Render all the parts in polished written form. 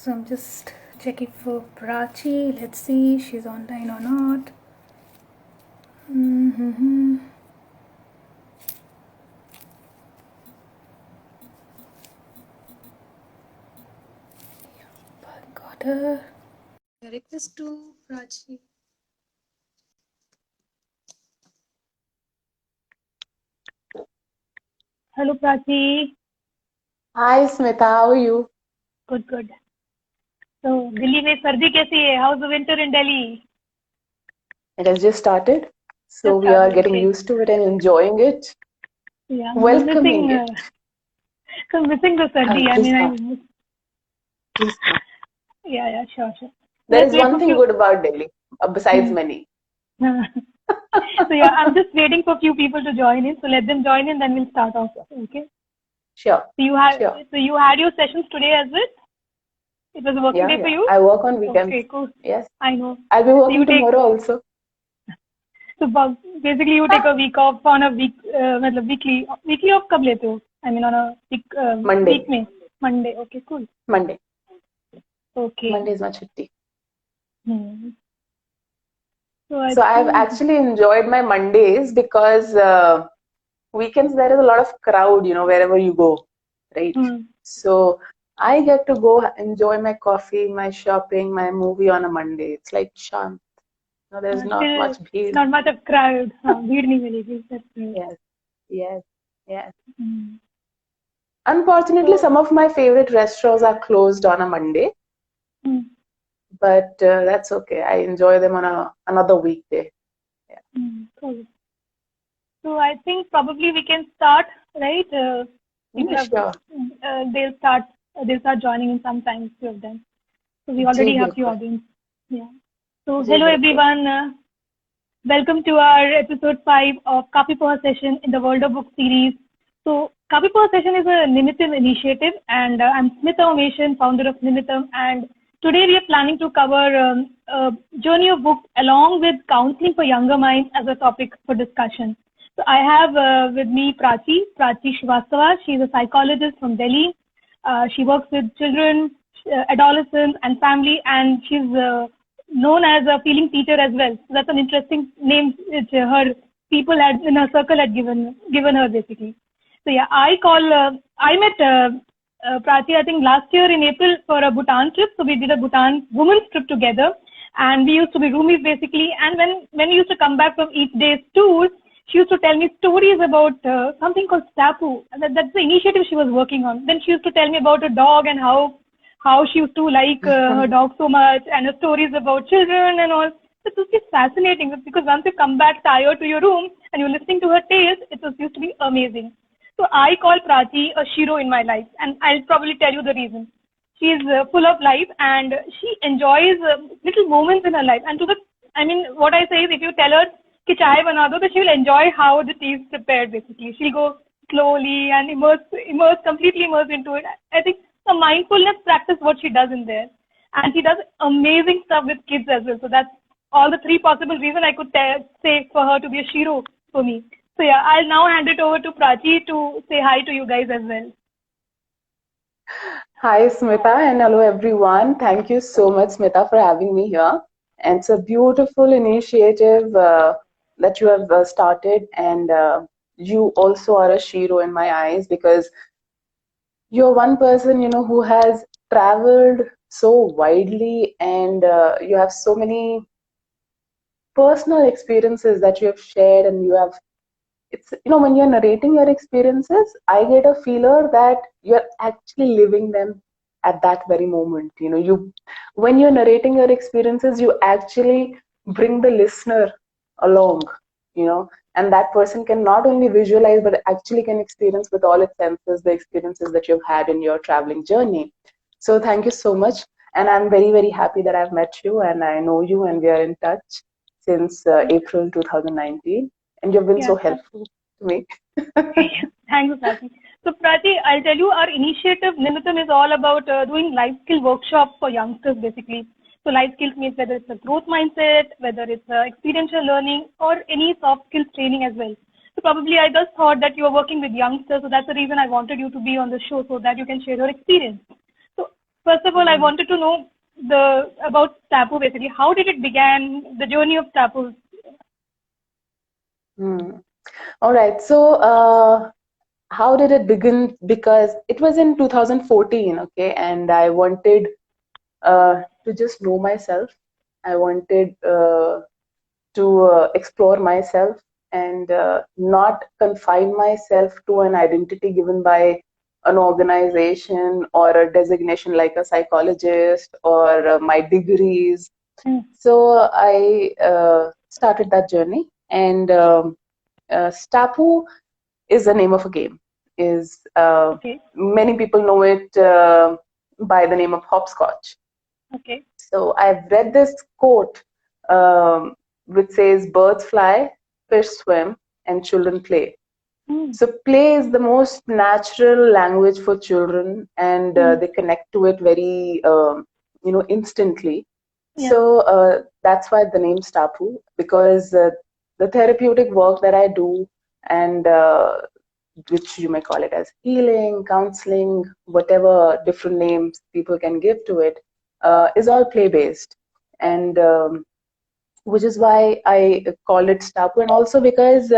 So I'm just checking for Prachi. Let's see if she's online or not. Got her. Request to Prachi. Hello, Prachi. Hi Smita, how are you? Good. So, Delhi में सर्दी कैसी है? How's the winter in Delhi? It has just started, so Just we are started, getting okay. used to it and enjoying it, Yeah, welcoming it. so missing the sardi. I Please mean, come. Please come. yeah, sure. There Let's is wait one for thing few. good about Delhi, besides many. So yeah, I'm just waiting for few people to join in. So let them join in, then we'll start off. Okay. Sure. So you had your sessions today as well. It was a working day for you. I work on weekends. Okay, cool. Yes. I know. I'll be working tomorrow also. So basically, you take a week off on a week, weekly off. कब लेते हो? I mean, on a week. Monday. Week में. Monday. Okay, cool. Monday. Okay. Monday is my chutti. So I've actually enjoyed my Mondays because weekends there is a lot of crowd, wherever you go, right? So I get to go enjoy my coffee, my shopping, my movie on a Monday. It's like shant. There's not much bheed. Not much of crowd. Bheed nahi milegi. Yes. Unfortunately, some of my favorite restaurants are closed on a Monday. But that's okay. I enjoy them on another weekday. Yeah. Cool. So I think probably we can start, right? Sure. They'll start joining in some time, few of them. So we already have few audience. Yeah. So hello everyone. Welcome to our episode 5 of Kapi Poha session in the World of Book series. So Kapi Poha session is a NiMiTHAM initiative, and I'm Smita, founder of NiMiTHAM, and today we are planning to cover a journey of books along with counseling for younger minds as a topic for discussion. So I have with me Prachi Srivastava. She is a psychologist from Delhi. She works with children, adolescents, and family, and she's known as a feeling teacher as well. So that's an interesting name which her people had in her circle had given her basically. So yeah, I met Prachi, I think last year in April for a Bhutan trip. So we did a Bhutan women's trip together, and we used to be roomies basically. And when we used to come back from each day's tour, she used to tell me stories about something called Stapoo. That's the initiative she was working on. Then she used to tell me about a dog and how she used to like her dog so much, and her stories about children and all. So it was just fascinating because once you come back tired to your room and you're listening to her tales, it was used to be amazing. So I call Prachi a Shiro in my life, and I'll probably tell you the reason. She is full of life, and she enjoys little moments in her life. And what I say is, if you tell her कि चाय बना दो, she will enjoy how the tea is prepared basically. She'll go slowly and completely immerse into it. I think the mindfulness practice what she does in there, and she does amazing stuff with kids as well. So that's all the three possible reasons I could say for her to be a Shiro for me. So yeah, I'll now hand it over to Prachi to say hi to you guys as well. Hi Smita, and hello everyone. Thank you so much, Smita, for having me here. And it's a beautiful initiative that you have started, and you also are a Shiro in my eyes because you're one person, who has traveled so widely, and you have so many personal experiences that you have shared, and it's when you're narrating your experiences, I get a feeler that you're actually living them at that very moment. When you're narrating your experiences, you actually bring the listener along, and that person can not only visualize but actually can experience with all its senses the experiences that you've had in your traveling journey. So thank you so much, and I'm very, very happy that I've met you and I know you, and we are in touch since April 2019, and you've been so helpful to me. Thanks, Prachi. So Prachi, I'll tell you, our initiative NiMiTHAM is all about doing life skill workshops for youngsters basically. So life skills means whether it's a growth mindset, whether it's experiential learning, or any soft skills training as well. So probably I just thought that you are working with youngsters, so that's the reason I wanted you to be on the show so that you can share your experience. So First of all, I wanted to know about Stapoo basically. How did it begin? The journey of Stapoo. All right. So, how did it begin? Because it was in 2014, okay, and I wanted to just know myself. I wanted to explore myself and not confine myself to an identity given by an organization or a designation like a psychologist or my degrees. So I started that journey, and Stapoo is the name of a game. Is Okay. Many people know it by the name of hopscotch. Okay. So I've read this quote which says, "Birds fly, fish swim, and children play." So play is the most natural language for children, and they connect to it very, instantly. Yeah. So that's why the name Stapoo, because the therapeutic work that I do, and which you may call it as healing, counseling, whatever different names people can give to it, is all play based. And which is why I call it Stapoo, and also because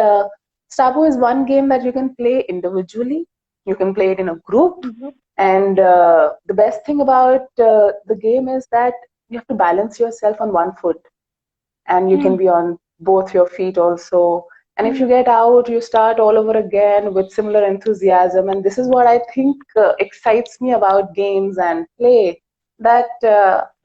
Stapoo is one game that you can play individually, you can play it in a group, and the best thing about the game is that you have to balance yourself on one foot, and you can be on both your feet also. And if you get out, you start all over again with similar enthusiasm. And this is what I think excites me about games and play, that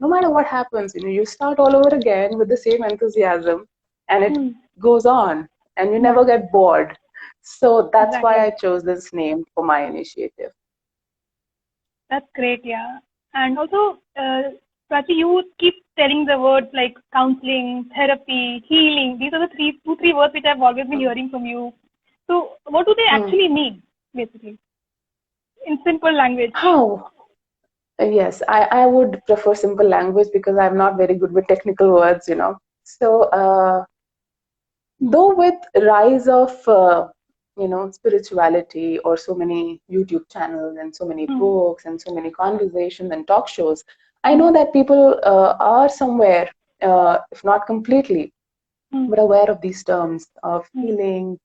no matter what happens, you start all over again with the same enthusiasm, and it goes on, and you never get bored. So that's why I chose this name for my initiative. That's great, yeah. And also, Prachi, you keep telling the words like counseling, therapy, healing. These are the two, three words which I've always been hearing from you. So, what do they actually mean, basically, in simple language? Oh, yes, I would prefer simple language because I'm not very good with technical words. So, though with rise of spirituality, or so many YouTube channels and so many books and so many conversations and talk shows, I know that people are somewhere, if not completely, but aware of these terms of healing,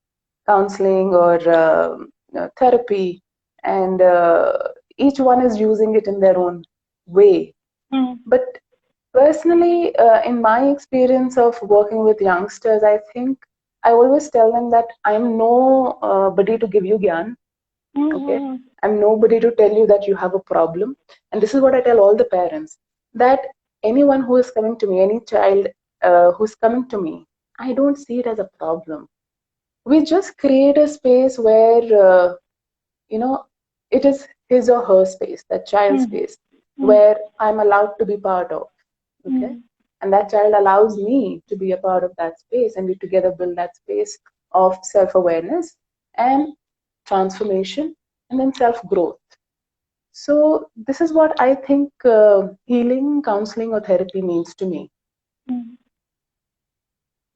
counseling, or therapy, and each one is using it in their own way. But personally, in my experience of working with youngsters, I think I always tell them that I'm nobody to give you gyan. Okay, I'm nobody to tell you that you have a problem. And this is what I tell all the parents, that anyone who is coming to me, any child who's coming to me, I don't see it as a problem. We just create a space where it is his or her space, that child's space, where I'm allowed to be part of. Okay, and that child allows me to be a part of that space, and we together build that space of self-awareness and transformation, and then self-growth. So this is what I think healing, counseling, or therapy means to me.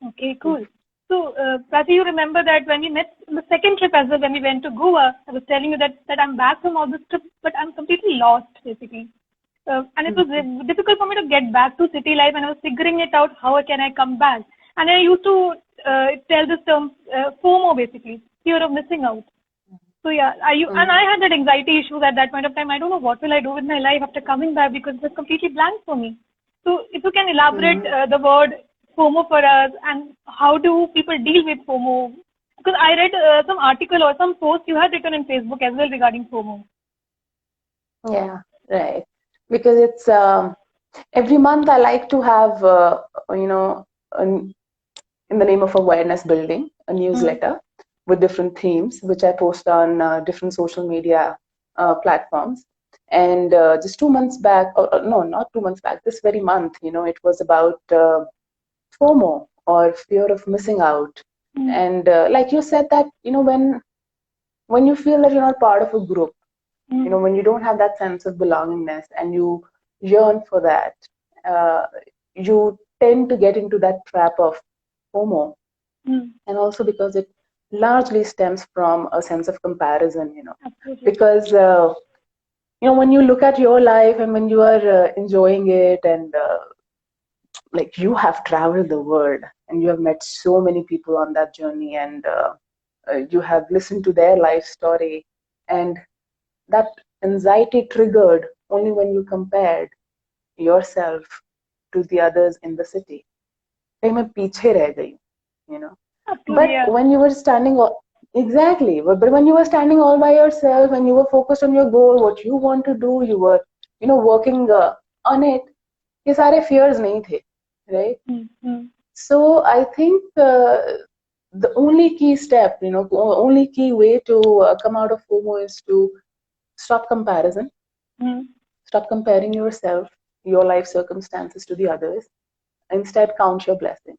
Okay, cool. So, Prachi, you remember that when we met on the second trip as well, when we went to Goa, I was telling you that I'm back from all this trip, but I'm completely lost, basically. And it was difficult for me to get back to city life, and I was figuring it out, how can I come back? And I used to tell this term FOMO, basically, fear of missing out. So yeah, and I had that anxiety issues at that point of time. I don't know what will I do with my life after coming back, because it was completely blank for me. So if you can elaborate the word FOMO for us, and how do people deal with FOMO? Because I read some article or some post you had written in Facebook as well regarding FOMO. Yeah, right. Because it's every month I like to have, in the name of awareness building, a newsletter with different themes, which I post on different social media platforms. And just 2 months back, or no, not 2 months back, this very month, it was about FOMO, or fear of missing out. And like you said, that, when you feel that you're not part of a group, when you don't have that sense of belongingness and you yearn for that, you tend to get into that trap of FOMO. And also because it largely stems from a sense of comparison, Absolutely. because when you look at your life and when you are enjoying it, and like you have traveled the world and you have met so many people on that journey, and you have listened to their life story, and that anxiety triggered only when you compared yourself to the others in the city. कहीं मैं पीछे रह गई, you know. Absolutely, But yeah. when you were standing, exactly, but when you were standing all by yourself and you were focused on your goal, what you want to do, you were, working on it, ये सारे fears नहीं थे, right? Mm-hmm. So I think the only key step, only key way to come out of FOMO is to stop comparison, stop comparing yourself, your life circumstances to the others. Instead, count your blessings.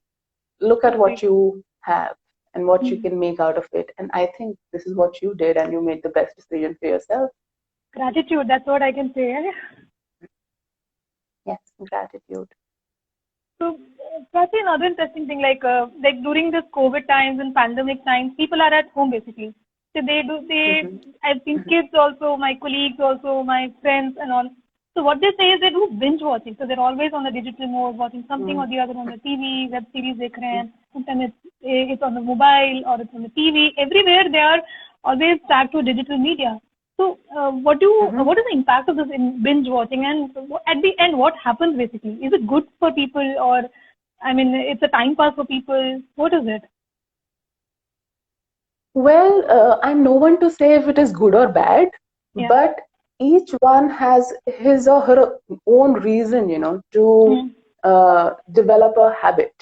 Look at what you have and what you can make out of it. And I think this is what you did, and you made the best decision for yourself. Gratitude, that's what I can say. Yes, gratitude. So that's another interesting thing. Like during this COVID times and pandemic times, people are at home basically. So I've seen kids also, my colleagues also, my friends and all. So what they say is they do binge watching. So they're always on the digital mode, watching something or the other on the TV, web series they can. Sometimes it's on the mobile or it's on the TV. Everywhere they are always tagged to digital media. So, what is the impact of this in binge watching, and at the end, what happens basically? Is it good for people, or, I mean, it's a time pass for people? What is it? Well, I'm no one to say if it is good or bad, but each one has his or her own reason, to develop a habit.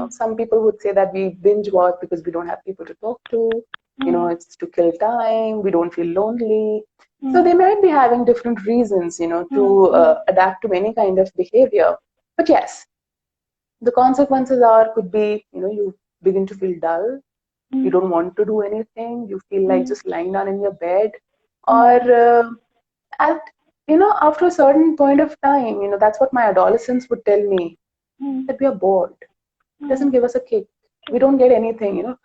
Some people would say that we binge watch because we don't have people to talk to. It's to kill time. We don't feel lonely. So they might be having different reasons, to adapt to any kind of behavior. But yes, the consequences could be, you begin to feel dull. You don't want to do anything. You feel like just lying down in your bed, or after a certain point of time, that's what my adolescents would tell me, that we are bored. It doesn't give us a kick. We don't get anything.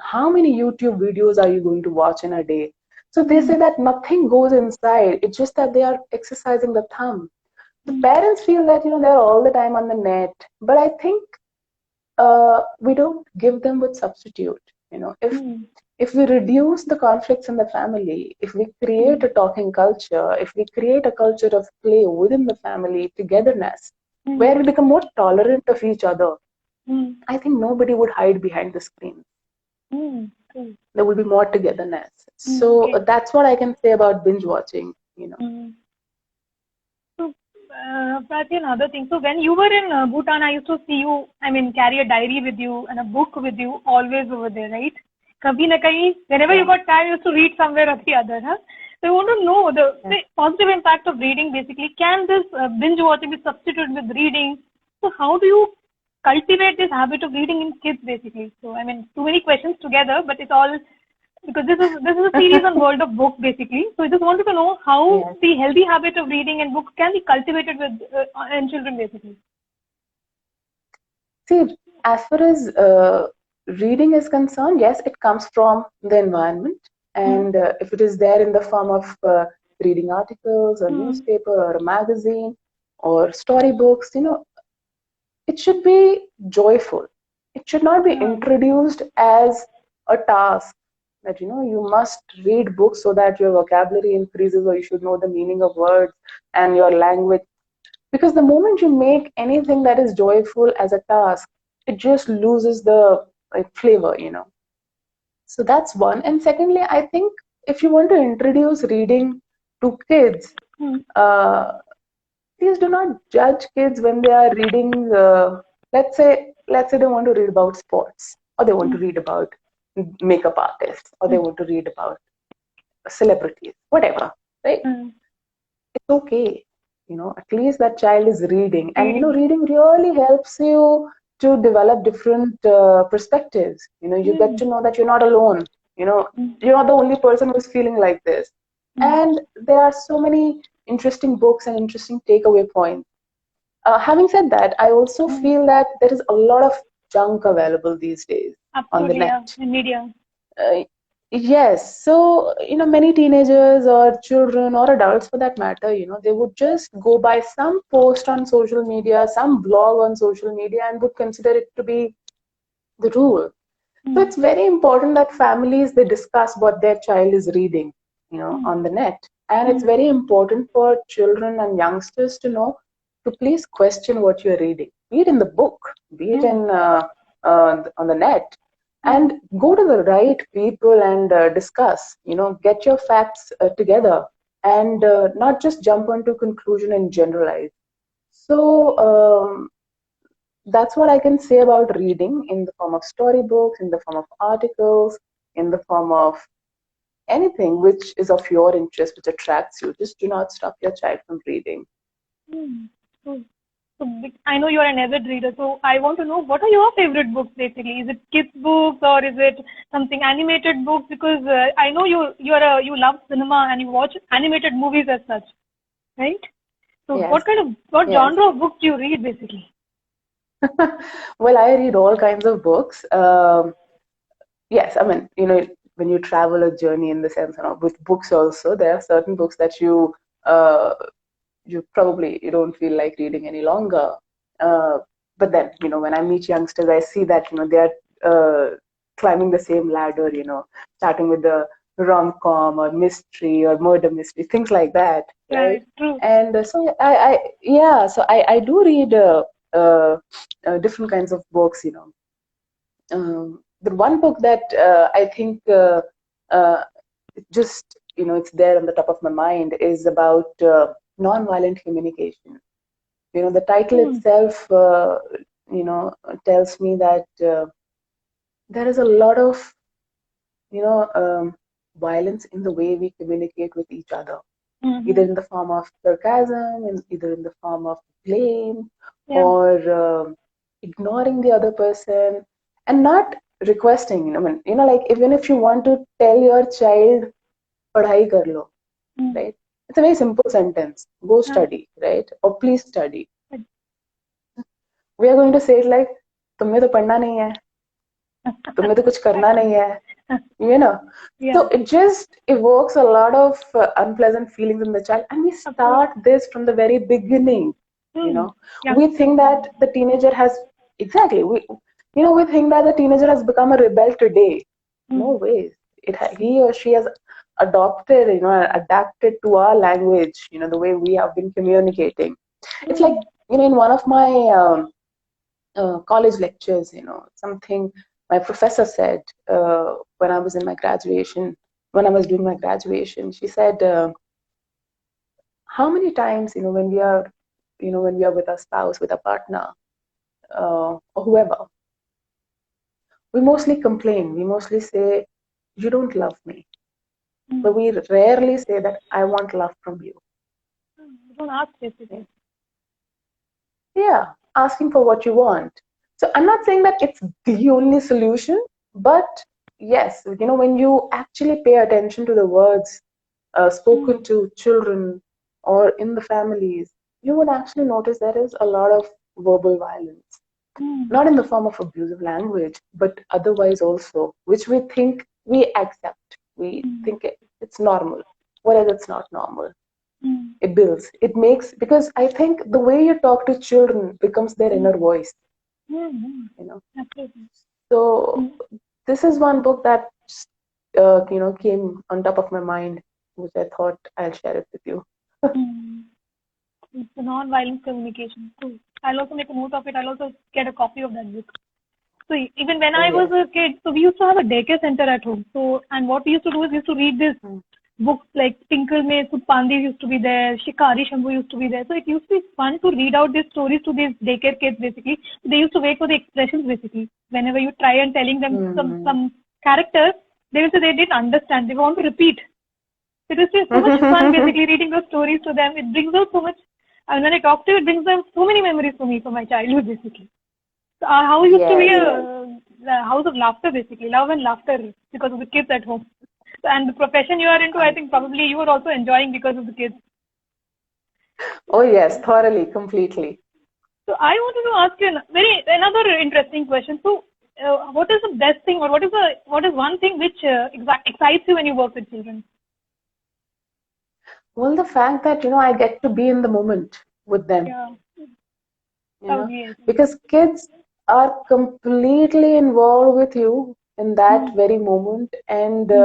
How many YouTube videos are you going to watch in a day? So they say that nothing goes inside. It's just that they are exercising the thumb. The parents feel that, they're all the time on the net. But I think we don't give them with substitute. If we reduce the conflicts in the family, if we create a talking culture, if we create a culture of play within the family, togetherness, where we become more tolerant of each other, I think nobody would hide behind the screen. There will be more togetherness. So that's what I can say about binge watching. So, Prachi, another thing. So when you were in Bhutan, I used to see you, carry a diary with you and a book with you always over there, right? Kabhi na kahi, whenever you got time, you used to read somewhere or the other, huh? So I want to know the positive impact of reading basically. Can this binge watching be substituted with reading? So how do you cultivate this habit of reading in kids basically? So too many questions together, but it's all because this is a series on world of book basically. So I just wanted to know how the healthy habit of reading and books can be cultivated with in children basically. See, as far as reading is concerned, yes, it comes from the environment, and if it is there in the form of reading articles, or newspaper, or a magazine, or storybooks, it should be joyful. It should not be introduced as a task that you must read books so that your vocabulary increases, or you should know the meaning of words and your language. Because the moment you make anything that is joyful as a task, it just loses the flavor. So that's one. And secondly, I think if you want to introduce reading to kids, please do not judge kids when they are reading. Let's say they want to read about sports, or they want to read about makeup artists, or they want to read about celebrities, whatever, right? It's okay. At least that child is reading, and reading really helps you to develop different perspectives. You get to know that you're not alone. You're not the only person who's feeling like this. And there are so many interesting books and interesting takeaway points. Having said that, I also feel that there is a lot of junk available these days on the net. In media. Yes, so many teenagers or children or adults for that matter, they would just go by some post on social media, some blog on social media, and would consider it to be the rule. So it's very important that families they discuss what their child is reading, on the net. And it's very important for children and youngsters to know to please question what you're reading, be it in the book, be it in on the net, and go to the right people and discuss. Get your facts together and not just jump onto conclusion and generalize. So that's what I can say about reading in the form of storybooks, in the form of articles, in the form of anything which is of your interest, which attracts you. Just do not stop your child from reading. So, I know you are an avid reader, so I want to know what are your favorite books basically? Is it kids books or is it something animated books? Because I know you love cinema and you watch animated movies as such, right? So Yes. what Yes. genre of books do you read basically? Well, I read all kinds of books. Yes, I mean, when you travel a journey in the sense, with books also, there are certain books that uh, you don't feel like reading any longer. But then, when I meet youngsters, I see that, they are climbing the same ladder, starting with the rom-com or mystery or murder mystery, things like that, right? True. And so I do read different kinds of books, the one book that I think just it's there on the top of my mind is about non-violent communication. The title itself tells me that there is a lot of violence in the way we communicate with each other, either in the form of sarcasm, and either in the form of blame, or ignoring the other person, and not requesting. Like even if you want to tell your child, "Padhai kar lo," right? It's a very simple sentence. Go study, right? Or please study. We are going to say it like, "तुमने तो पढ़ना नहीं है, तुम्हें तो कुछ करना नहीं है," you know. So it just evokes a lot of unpleasant feelings in the child, and we start this from the very beginning. We think that the teenager has exactly we think that the teenager has become a rebel today. No way. He or she has adopted, adapted to our language. The way we have been communicating. It's like in one of my college lectures, something my professor said when I was in my graduation, when I was doing my graduation. She said, how many times, when we are, when we are with our spouse, with a partner, or whoever, we mostly complain. We mostly say, you don't love me. But we rarely say that I want love from you. You don't ask basically. Yeah, asking for what you want. So I'm not saying that it's the only solution, but yes, when you actually pay attention to the words spoken to children or in the families, you would actually notice there is a lot of verbal violence. Not in the form of abusive language, but otherwise also, which we think we accept. We think it's normal, whereas it's not normal. It builds, it makes, because I think the way you talk to children becomes their inner voice. So this is one book that came on top of my mind, which I thought I'll share it with you. It's a non-violent communication too. I'll also make a note of it. I'll also get a copy of that book. So even when I was a kid, so we used to have a daycare center at home. So, and what we used to do is we used to read this books like Tinkle Mein Pandi used to be there, Shikari Shambhu used to be there. So it used to be fun to read out these stories to these daycare kids basically. They used to wait for the expressions basically. Whenever you try and telling them some characters, they will say they didn't understand. They want to repeat. It was just so much fun basically reading those stories to them. It brings out so much. And when I talk to you, it brings out so many memories for me from my childhood basically. So our house used to be a house of laughter basically, love and laughter because of the kids at home. And the profession you are into, I think probably you were also enjoying because of the kids. Oh yes, thoroughly, completely. So I wanted to ask you another interesting question. So what is the best thing, or what is one thing which excites you when you work with children? Well, the fact that, I get to be in the moment with them, Yeah. you know, because kids are completely involved with you in that very moment, and we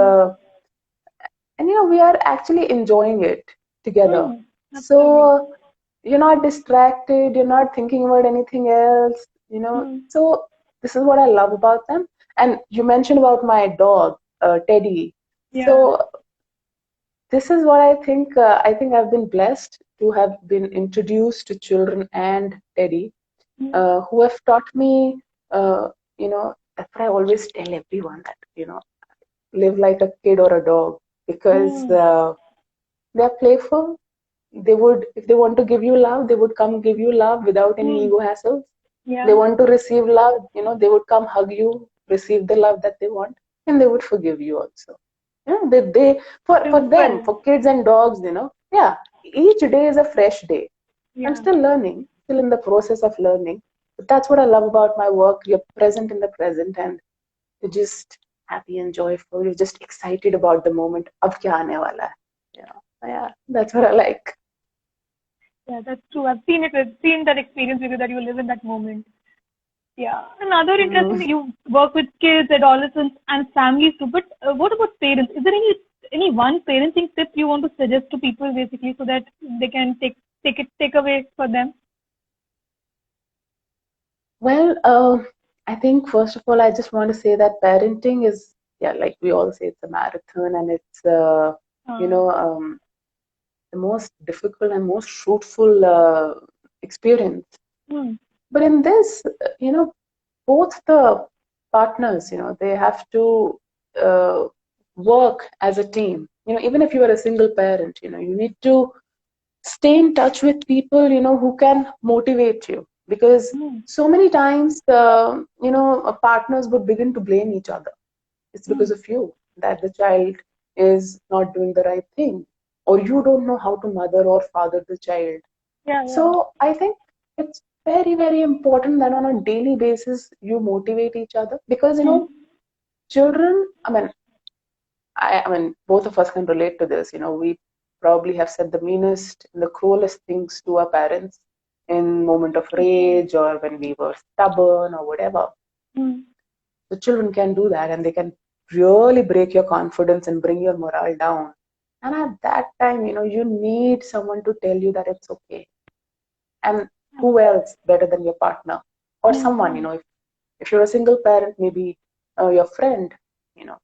are actually enjoying it together. So you're not distracted, you're not thinking about anything else. So this is what I love about them. And you mentioned about my dog, Teddy. So this is what I think. I think I've been blessed to have been introduced to children and Teddy, who have taught me, that's what I always tell everyone, that, live like a kid or a dog, because they're playful. They would, if they want to give you love, they would come give you love without any ego hassles. They want to receive love, they would come hug you, receive the love that they want, and they would forgive you also. They for them, for kids and dogs, each day is a fresh day. I'm still learning, still in the process of learning. But that's what I love about my work. You're present in the present, and you're just happy and joyful. You're just excited about the moment. Ab kya aane wala hai? Yeah, that's what I like. Yeah, that's true. I've seen it. I've seen that experience with you, that you live in that moment. Yeah. Another interesting thing, you work with kids, adolescents, and families too. But what about parents? Is there any one parenting tip you want to suggest to people, basically, so that they can take away for them? Well, I think first of all, I just want to say that parenting is, like we all say, it's a marathon, and it's the most difficult and most fruitful experience. But in this, both the partners, they have to work as a team. Even if you are a single parent, you need to stay in touch with people, who can motivate you. Because so many times, partners would begin to blame each other. It's because of you that the child is not doing the right thing, or you don't know how to mother or father the child. So I think it's very, very important that on a daily basis you motivate each other, because children. I mean, both of us can relate to this. We probably have said the meanest and the cruelest things to our parents in moment of rage, or when we were stubborn or whatever. The children can do that, and they can really break your confidence and bring your morale down. And at that time, you need someone to tell you that it's okay. And who else better than your partner or someone, if you're a single parent, maybe your friend,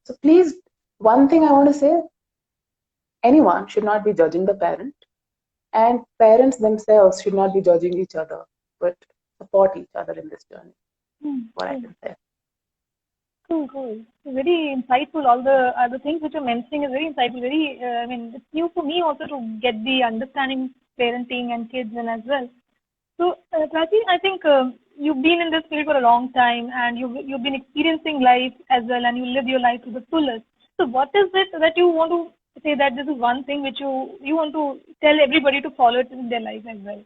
So please, one thing I want to say, anyone should not be judging the parent, and parents themselves should not be judging each other, but support each other in this journey. What I can say. Cool. Very insightful. All the things which you're mentioning is very insightful. Very, it's new for me also to get the understanding parenting and kids and as well. So, Prachi, I think you've been in this field for a long time, and you've been experiencing life as well, and you live your life to the fullest. So, what is it that you want to say that this is one thing which you want to tell everybody to follow it in their life as well?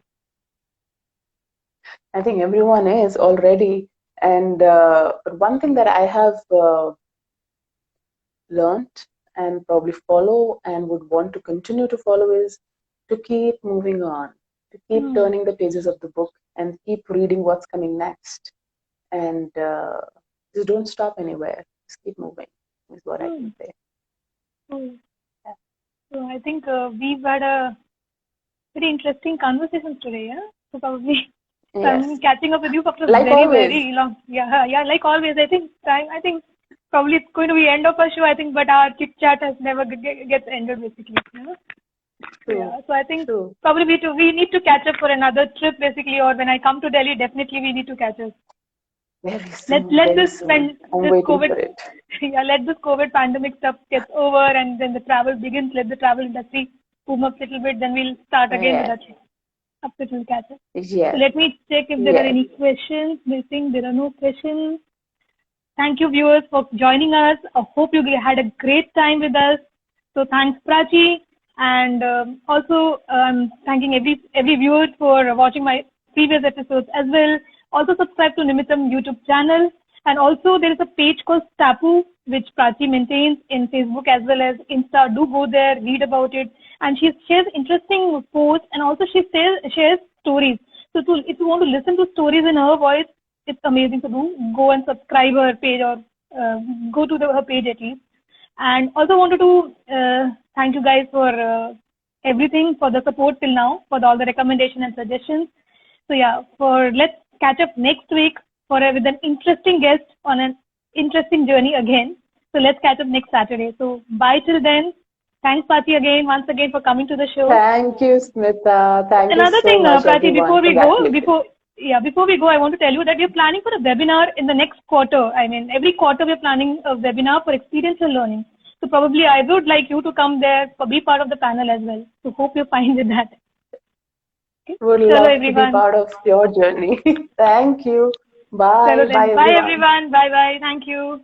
I think everyone is already. And one thing that I have learned and probably follow and would want to continue to follow is to keep moving on, to keep turning the pages of the book and keep reading what's coming next. And just don't stop anywhere. Just keep moving, is what I can say. Yeah. So I think we've had a very interesting conversation today, yeah? So probably I'm catching up with you after like very, always. very long. Yeah, like always. I think probably it's going to be end of our show, I think, but our chit chat has never gets ended, basically. Yeah. So I think probably we need to catch up for another trip, basically, or when I come to Delhi, definitely we need to catch up. Very soon. Let this COVID, let this COVID pandemic stuff get over, and then the travel begins. Let the travel industry boom up a little bit, then we'll start again with that subsequent catch up. Yes. So let me check if there are any questions. Missing, there are no questions. Thank you, viewers, for joining us. I hope you had a great time with us. So thanks, Prachi, and also thanking every viewer for watching my previous episodes as well. Also subscribe to NiMiTHAM YouTube channel And also there is a page called Stapoo, which Prachi maintains in Facebook as well as Insta. Do go there, read about it. And she shares interesting posts, and also she shares stories. So if you want to listen to stories in her voice, it's amazing to do. Go and subscribe her page, or go to her page at least. And also wanted to thank you guys for everything, for the support till now, for all the recommendation and suggestions. So yeah, let's catch up next week with an interesting guest on an interesting journey again. So let's catch up next Saturday. So bye till then. Thanks, Prachi, once again for coming to the show. Thank you, Smita. Thank Another you so thing, much, Prachi, everyone, before we go, I want to tell you that we're planning for a webinar in the next quarter. I mean, every quarter we're planning a webinar for experiential learning. So probably I would like you to come there, be part of the panel as well. So hope you're fine with that. Okay? Would love to be part of your journey. Thank you. Bye. Bye, everyone. Bye. Thank you.